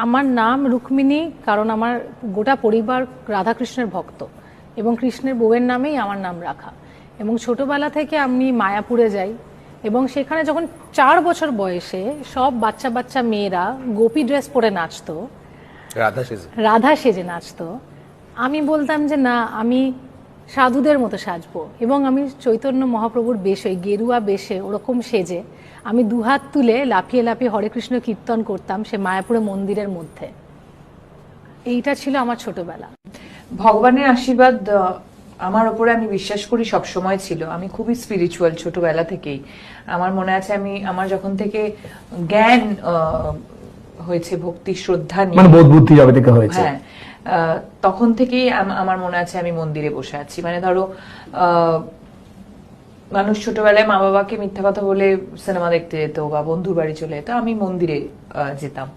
আমার নাম রুক্মিণী, কারণ আমার গোটা পরিবার রাধাকৃষ্ণের ভক্ত এবং কৃষ্ণের বউয়ের নামেই আমার নাম রাখা। এবং ছোটবেলা থেকে আমি মায়াপুরে যাই এবং সেখানে যখন 4 বছর বয়সে সব বাচ্চা বাচ্চা মেয়েরা গোপী ড্রেস পরে নাচতো, রাধা সেজে নাচতো, আমি বলতাম যে না, আমি সাধুদের মতো সাজবো। এবং আমি চৈতন্য মহাপ্রভুর বেশে, গেরুয়া বেশে ওরকম সেজে আমি দুহাত তুলে লাফিয়ে লাফিয়ে হরে কৃষ্ণ কীর্তন করতাম সে মায়াপুরে মন্দিরের মধ্যে। এইটা ছিল আমার ছোটবেলা। ভগবানের আশীর্বাদ আমার উপরে আমি বিশ্বাস করি সব সময় ছিল। আমি খুবই স্পিরিচুয়াল ছোটবেলা থেকেই। আমার মনে আছে আমার যখন থেকে জ্ঞান হয়েছে, ভক্তি শ্রদ্ধা নিয়ে, মানে বোধ বুদ্ধি যবে থেকে হয়েছে, হ্যাঁ, তখন থেকেই আমার মনে আছে আমি মন্দিরে বসে আছি। মানে ধরো মানুষ ছোটবেলায় মা বাবাকে মিথ্যা কথা বলে সিনেমা দেখতে যেত বা বন্ধুর বাড়ি চলে যেত, আমি মন্দিরে যেতাম।